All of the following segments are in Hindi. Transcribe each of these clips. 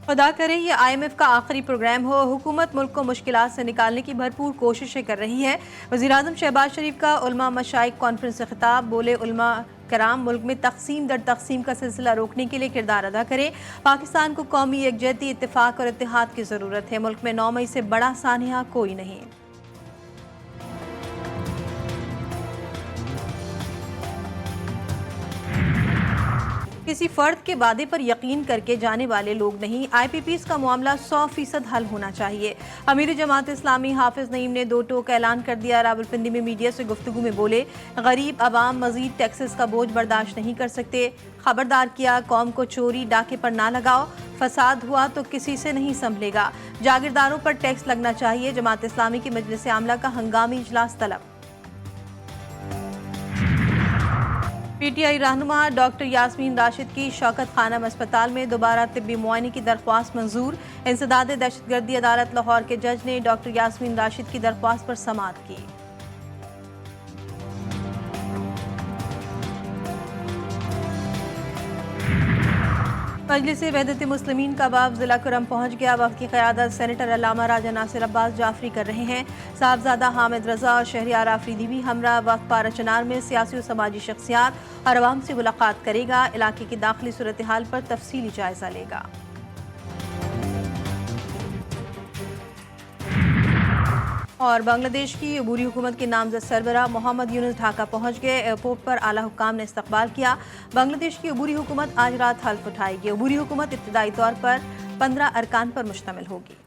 खुदा करे ये IMF का आखिरी प्रोग्राम हो। हुकूमत मुल्क को मुश्किलात से निकालने की भरपूर कोशिशें कर रही है। वज़ीर-ए-आज़म शहबाज शरीफ का उलमा मशाइख कॉन्फ्रेंस से खिताब। बोले उलमा कराम मुल्क में तकसीम दर तकसीम का सिलसिला रोकने के लिए किरदार अदा करें। पाकिस्तान को कौमी यकजहती, इत्तेफाक और इत्तेहाद की ज़रूरत है। मुल्क में 9 मई से बड़ा सानिया कोई नहीं। किसी फर्द के वादे पर यकीन करके जाने वाले लोग नहीं। IPPs का मामला 100% हल होना चाहिए। अमीर जमात इस्लामी हाफिज नईम ने 2 टोक ऐलान कर दिया। रावलपिंडी में मीडिया से गुफ्तगू में बोले, गरीब आवाम मजीद टैक्सेस का बोझ बर्दाश्त नहीं कर सकते। खबरदार किया, कौम को चोरी डाके पर ना लगाओ। फसाद हुआ तो किसी से नहीं संभलेगा। जागीरदारों पर टैक्स लगना चाहिए। जमात इस्लामी की मजलिस आमला का हंगामी इजलास तलब। PTI रहनुमा डॉक्टर यास्मीन राशिद की शौकत खानम अस्पताल में दोबारा तिब्बी मुआयने की दरख्वास्त मंजूर। इंसदाद दहशतगर्दी अदालत लाहौर के जज ने डॉक्टर यास्मीन राशिद की दरख्वास्त पर समाअत की। मजलिस वहदत मुस्लिमीन का बाब जिला कुरम पहुंच गया। वक्त की क़यादत सेनेटर अल्लामा राजा नासिर अब्बास जाफरी कर रहे हैं। साहबजादा हामिद रजा और शहरियार आफरीदी भी हमरा वक्त पारा चनार में सियासी और समाजी शख्सियात और अवाम से मुलाकात करेगा। इलाके की दाखिली सूरत हाल पर तफसीली जायजा लेगा। और बांग्लादेश की अबूरी हुकूमत के नामजद सरबराह मोहम्मद यूनुस ढाका पहुंच गए। एयरपोर्ट पर आला हुक्काम ने इस्तकबाल किया। बांग्लादेश की अबूरी हुकूमत आज रात हल्फ उठाएगी। अबूरी हुकूमत इब्तिदाई तौर पर 15 अरकान पर मुश्तमिल होगी।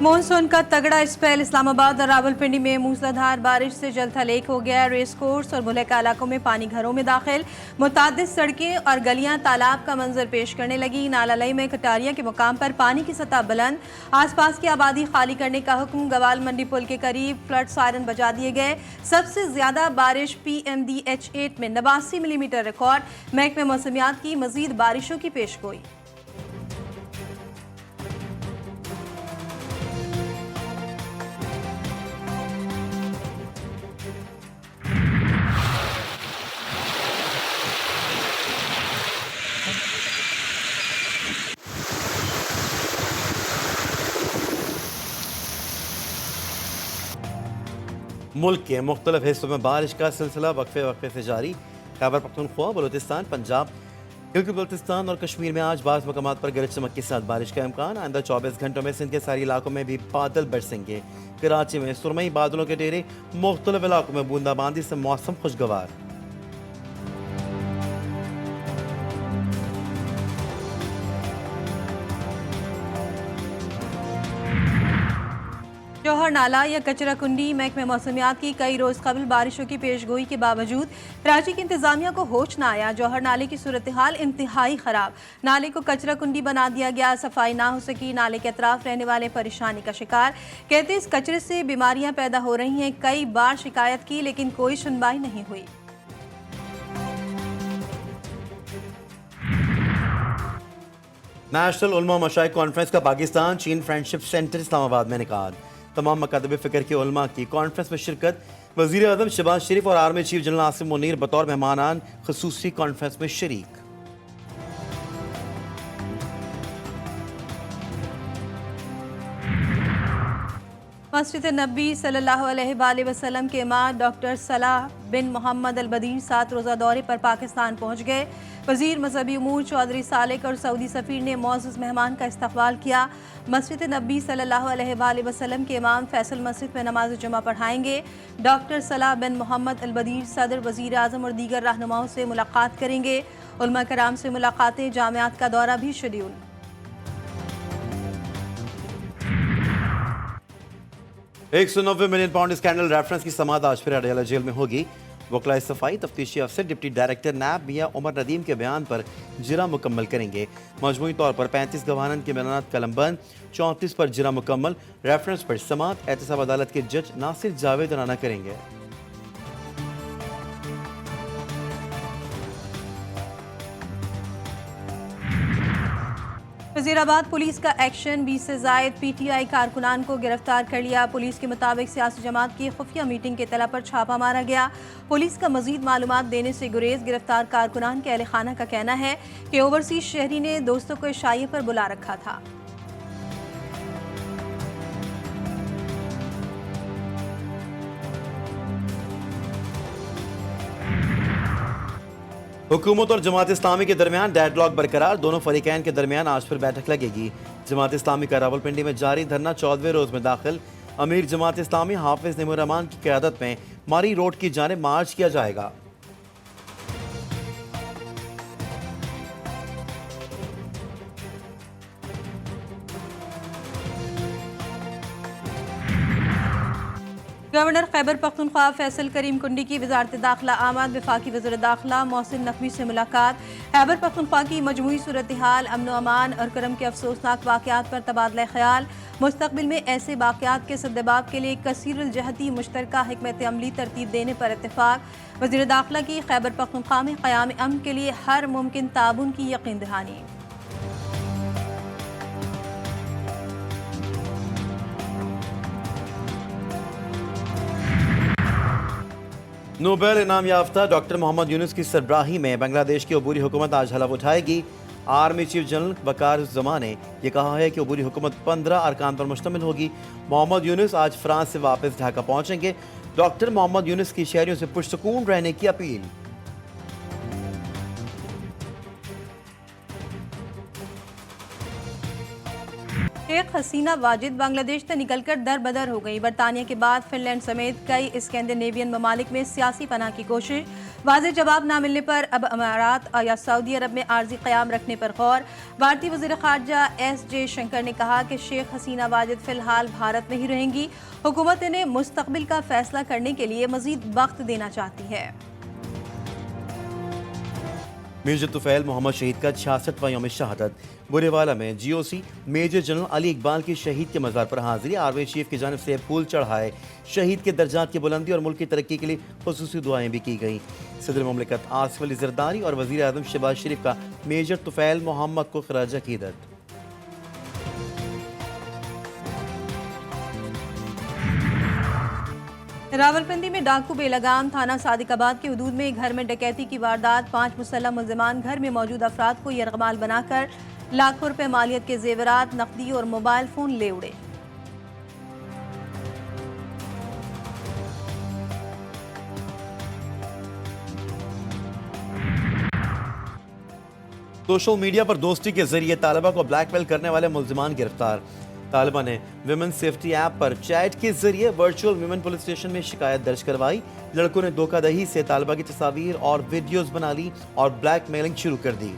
मानसून का तगड़ा स्पेल। इस्लामाबाद और रावलपिंडी में मूसलाधार बारिश से जल थलेक हो गया। रेस कोर्स और बुलेका इलाकों में पानी घरों में दाखिल। मुतादिद सड़कें और गलियां तालाब का मंजर पेश करने लगी। नालालई में कटारिया के मुकाम पर पानी की सतह बुलंद। आसपास की आबादी खाली करने का हुक्म। गवाल मंडी पुल के करीब फ्लड सायरन बजा दिए गए। सबसे ज्यादा बारिश PMDH8 में 89 मिलीमीटर रिकॉर्ड। महकमे मौसमियात की मजीद बारिशों की पेशगोई। मुल्क के मुख्तलिफ हिस्सों में बारिश का सिलसिला वक्फे वक्फे से जारी। खैबर पख्तूनख्वा, बलूचिस्तान, पंजाब, गिलगित बल्तिस्तान और कश्मीर में आज बाज़ मकामात पर गरज चमक के साथ बारिश का इम्कान। आइंदा 24 घंटों में सिंध के सारे इलाकों में भी बादल बरसेंगे। कराची में सुरमई बादलों के डेरे। मुख्तलिफ इलाकों में बूंदाबांदी से मौसम खुशगवार। जौहर नाला या कचरा कुंडी। महकमे मौसमियात की कई रोज कबल बारिशों की पेशगोई के बावजूद कराची की इंतजामिया को होश न आया। जौहर नाले की सूरत हाल इंतहाई खराब। नाले को कचरा कुंडी बना दिया गया। सफाई ना हो सकी। नाले के अतराफ रहने वाले परेशानी का शिकार। कहते इस कचरे से बीमारियां पैदा हो रही हैं। कई बार शिकायत की लेकिन कोई सुनवाई नहीं हुई। नेशनल उलमा मशाइख कॉन्फ्रेंस का पाकिस्तान चीन फ्रेंडशिप सेंटर इस्लामाबाद में इनेकाद। तमाम मकातब फ़िक्र के उलमा की कॉन्फ्रेंस में शिरकत। वज़ीर-ए-आज़म शहबाज शरीफ और army chief general Asim Munir बतौर मेहमानान ख़ुसूसी कॉन्फ्रेंस में शरीक। मस्जिद नबी सल्लल्लाहु अलैहि वसल्लम के इमाम डॉक्टर सलाह बिन मोहम्मद अल बदीर 7 रोज़ा दौरे पर पाकिस्तान पहुँच गए। वज़ीर मजहबी उमूर चौधरी सालेक और सऊदी सफ़ीर ने मौजूद मेहमान का इस्तकबाल किया। मस्जिद नबी सल्लल्लाहु अलैहि वसल्लम के इमाम फैसल मस्जिद में नमाज जुमा पढ़ाएंगे। डॉक्टर सलाह बिन मोहम्मद अल बदीर सदर, वज़ीर आज़म और दीगर रहनुमाओं से मुलाकात करेंगे। उलमा कराम से मुलाकातें, जामियात का दौरा भी schedule. 190 million pound scandal reference की समाअत आज फिर अडयाला जेल में होगी। वकला सफाई तफ्तीशी अफसर डिप्टी डायरेक्टर नैब मियां उमर नदीम के बयान पर जिरा मुकम्मल करेंगे। मजमूई तौर पर 35 गवाहान की बयानात कलमबंद, 34 पर जिरा मुकम्मल। रेफरेंस पर समाअत एहतसाब अदालत के जज नासिर जावेद राना करेंगे। वजीराबाद पुलिस का एक्शन, 20 से जायद PTI कारकुनान को गिरफ्तार कर लिया। पुलिस के मुताबिक सियासी जमात की खुफिया मीटिंग के तला पर छापा मारा गया। पुलिस का मजीद मालूमात देने से गुरेज। गिरफ्तार कारकुनान के अहल खाना का कहना है कि ओवरसीज शहरी ने दोस्तों को इशाइये पर बुला रखा था। हुकूमत और जमात इस्लामी के दरमियान डेडलॉक बरकरार, दोनों फरीकैन के दरमियान आज फिर बैठक लगेगी। जमात इस्लामी का रावलपिंडी में जारी धरना 14वें रोज में दाखिल। अमीर जमात इस्लामी हाफिज निमूर रहमान की क़यादत में मारी रोड की जानिब मार्च किया जाएगा। गवर्नर खैबर पख्तूनख्वा फैसल करीम कुंडी की वजारत दाखिला आमद। वफाकी वज़ीर दाखिला मोहसिन नकवी से मुलाकात। खैबर पख्तूनख्वा की मजमूई सूरत हाल, अमन व अमान और करम के अफसोसनाक वाक़यात पर तबादला ख्याल। मुस्तक़बिल में ऐसे वाक़यात के सद्दबाब के लिए कसीरुल जहती मुश्तरका हिकमत अमली तरतीब देने पर इत्तेफाक। वज़ीर दाखिला की खैबर पख्तूनख्वा में क़याम अमन के लिए हर मुमकिन ताउन की यकीन दहानी। नोबेल इनाम याफ्ता डॉक्टर मोहम्मद यूनुस की सरबराही में बांग्लादेश की अबूरी हुकूमत आज हलफ उठाएगी। आर्मी चीफ जनरल वकार ज़मा ने यह कहा है कि अबूरी हुकूमत 15 अरकान पर मुश्तमिल होगी। मोहम्मद यूनुस आज फ्रांस से वापस ढाका पहुंचेंगे। डॉक्टर मोहम्मद यूनुस की शहरियों से पुरसुकून रहने की अपील। शेख हसीना वाजिद बांग्लादेश से निकलकर दर बदर हो गई। बरतानिया के बाद फिनलैंड समेत कई स्कैंडिनेवियन ममालिक में सियासी पनाह की कोशिश। वाज़ेह जवाब न मिलने पर अब अमारात या सऊदी अरब में आर्जी क़याम रखने पर गौर। भारतीय वज़ीर ख़ारजा S जयशंकर ने कहा कि शेख हसीना वाजिद फ़िलहाल भारत में ही रहेंगी। हुकूमत इन्हें मुस्तक़बिल का फैसला करने के लिए मज़ीद वक्त देना चाहती है। मेजर तुफैल मोहम्मद शहीद का 66वां यौम शहादत। बुरेवाला में GOC major general Ali Iqbal की शहीद के मज़ार पर हाजिरी। आर्मी चीफ की जानिब से फूल चढ़ाए। शहीद के दर्जात की बुलंदी और मुल्क की तरक्की के लिए खुसूसी दुआएं भी की गईं। सदर मुमलिकत आसिफ अली ज़रदारी और वज़ीर आज़म शहबाज शरीफ का मेजर तुफैल मोहम्मद को खराज अक़ीदत। रावलपिंडी में डाकू बेलगाम। थाना सादिकाबाद के हदूद में घर में डकैती की वारदात। 5 मुसल्लम मुल्ज़िमान घर में मौजूद अफराद को यरगमाल बनाकर लाखों रुपए मालियत के जेवरात, नकदी और मोबाइल फ़ोन ले उड़े। सोशल मीडिया पर दोस्ती के जरिए तालिबा को ब्लैकमेल करने वाले मुल्ज़िमान गिरफ्तार। तालिबा ने विमेन सेफ्टी ऐप पर चैट के जरिए वर्चुअल विमेन पुलिस स्टेशन में शिकायत दर्ज करवाई। लड़कों ने धोखाधड़ी से तालिबा की तस्वीर और वीडियोस बना ली और ब्लैकमेलिंग शुरू कर दी।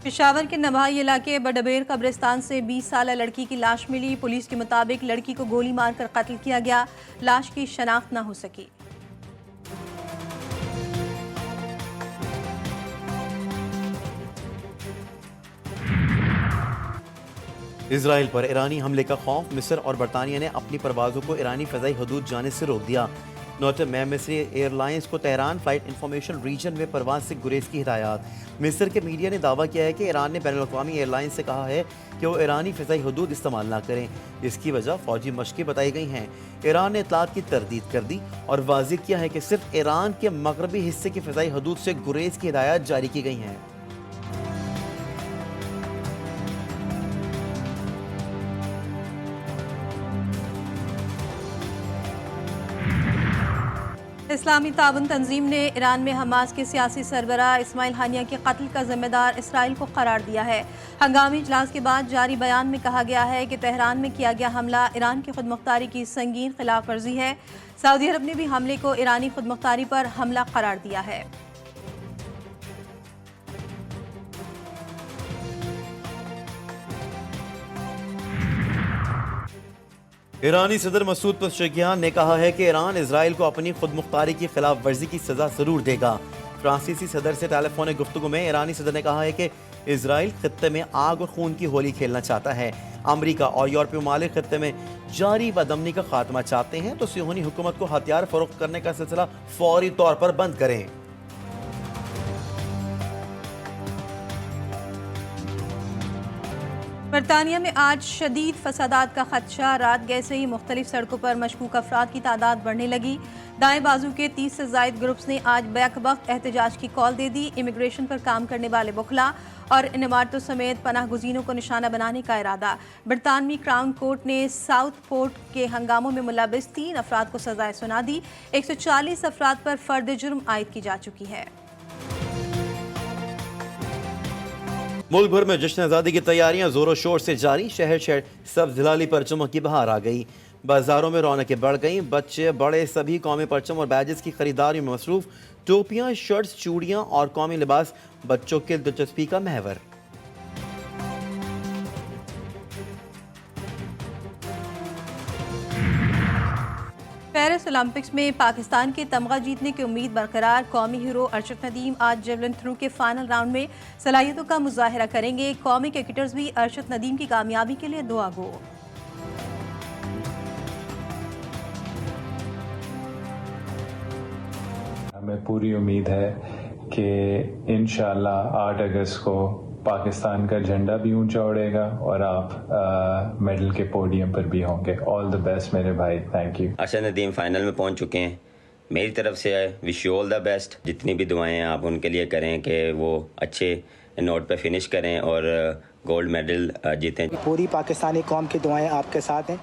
पेशावर के नवाही इलाके बडबेर कब्रिस्तान से 20 साला लड़की की लाश मिली। पुलिस के मुताबिक लड़की को गोली मारकर कत्ल किया गया। लाश की शनाख्त न हो सकी। इसराइल पर ईरानी हमले का खौफ। मिस्र और बरतानिया ने अपनी परवाज़ों को ईरानी फ़ज़ाई हदूद जाने से रोक दिया। नोट में मिस्री एयरलाइंस को तेहरान फ्लाइट इंफॉर्मेशन रीजन में परवाज़ से गुरेज की हिदायत। मिस्र के मीडिया ने दावा किया है कि ईरान ने बैनुल-अक़वामी एयरलाइंस से कहा है कि वो ईरानी फ़ज़ाई हदूद इस्तेमाल ना करें। इसकी वजह फ़ौजी मशक़ें बताई गई हैं। ईरान ने इत्तलात की तरदीद कर दी और वाज़ेह किया है कि सिर्फ ईरान के मगरबी हिस्से की फ़ज़ाई हदूद से गुरेज की हिदायत जारी की गई हैं। इस्लामी ताउन तंजीम ने ईरान में हमास के सियासी सरबराह इस्माइल हानिया के कत्ल का जिम्मेदार इसराइल को करार दिया है। हंगामी इजलास के बाद जारी बयान में कहा गया है कि तेहरान में किया गया हमला ईरान की खुदमुख्तारी की संगीन खिलाफ वर्जी है। सऊदी अरब ने भी हमले को ईरानी खुदमुख्तारी पर हमला करार दिया है। ईरानी सदर मसूद पज़ेश्कियान ने कहा है कि ईरान इसराइल को अपनी खुदमुख्तारी की खिलाफ वर्जी की सजा जरूर देगा। फ्रांसीसी सदर से टेलीफोनिक गुफ्तगू में ईरानी सदर ने कहा है कि इसराइल खित्ते में आग और खून की होली खेलना चाहता है। अमरीका और यूरोपीय ममालिक खित्ते में जारी बदमनी का खात्मा चाहते हैं तो सियोनी हुकूमत को हथियार फरोख्त करने का सिलसिला फौरी तौर पर बंद करें। बरतानिया में आज शदीद फसादात का खदशा। रात गए से ही मुख्तलिफ सड़कों पर मशकूक अफराद की तादाद बढ़ने लगी। दाएं बाजू के 30 से जायद ग्रुप्स ने आज बैक वक्त एहतजाज की कॉल दे दी। इमिग्रेशन पर काम करने वाले बुखला और इन इमारतों समेत पनाह गुज़ीनों को निशाना बनाने का इरादा। बरतानवी क्राउन कोर्ट ने साउथ पोर्ट के हंगामों में मुलविस 3 अफराद को सजाएं सुना दी। 140 अफराद पर फर्द जुर्म आयद की जा चुकी है। मुल्क भर में जश्न आज़ादी की तैयारियां जोरों शोर से जारी। शहर शहर सब जिलाली परचमों की बहार आ गई। बाजारों में रौनकें बढ़ गईं। बच्चे बड़े सभी कौमी परचम और बैजेस की खरीदारी में मसरूफ। टोपियां, शर्ट्स, चूड़ियां और कौमी लिबास बच्चों के दिलचस्पी का महवर। पेरिस ओलंपिक्स में पाकिस्तान के तमगा जीतने की उम्मीद बरकरार। कौमी हीरो अरशद नदीम आज जेवलिन थ्रो के फाइनल राउंड में सलाहियतों का मुजाहिरा करेंगे। कौमी क्रिकेटर्स भी अरशद नदीम की कामयाबी के लिए दुआ गो। हमें पूरी उम्मीद है कि इंशाल्लाह 8 अगस्त को पाकिस्तान का झंडा भी ऊंचा उड़ेगा और आप मेडल के पोडियम पर भी होंगे। ऑल द बेस्ट मेरे भाई, thank you. Arshad Nadeem final में पहुंच चुके हैं। मेरी तरफ से wish you all the best. जितनी भी दुआएं आप उनके लिए करें कि वो अच्छे नोट पे फिनिश करें और गोल्ड मेडल जीतें। पूरी पाकिस्तानी कौम की दुआएं आपके साथ हैं।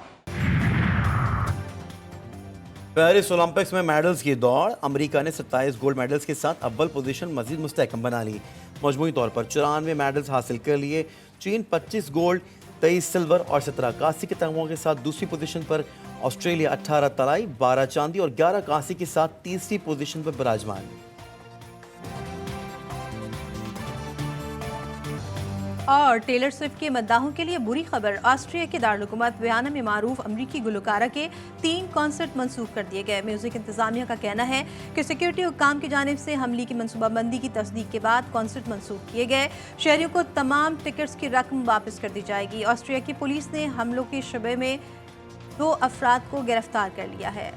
पेरिस ओलंपिक्स में मेडल्स की दौड़। अमेरिका ने 27 गोल्ड मेडल्स के साथ अव्वल पोजीशन मजीद मुस्तहकम बना ली। मजमूई तौर पर 94 मेडल्स हासिल कर लिए। चीन 25 गोल्ड, 23 सिल्वर और 17 कांसी के तगमों के साथ दूसरी पोजीशन पर। ऑस्ट्रेलिया 18 तलाई, 12 चांदी और 11 कांसी के साथ तीसरी पोजीशन पर विराजमान। और टेलर स्विफ्ट के मद्दाहों के लिए बुरी खबर। ऑस्ट्रिया के दारुल-हुकूमत वियना में मारूफ अमरीकी गुलकारा के 3 कॉन्सर्ट मंसूख कर दिए गए। म्यूजिक इंतजामिया का कहना है कि सिक्योरिटी हुक्काम की जानिब से हमले की मनसूबाबंदी की तस्दीक के बाद कॉन्सर्ट मंसूख किए गए। शहरियों को तमाम टिकट्स की रकम वापस कर दी जाएगी। ऑस्ट्रिया की पुलिस ने हमलों के शुबे में 2 अफराद को गिरफ्तार कर लिया है।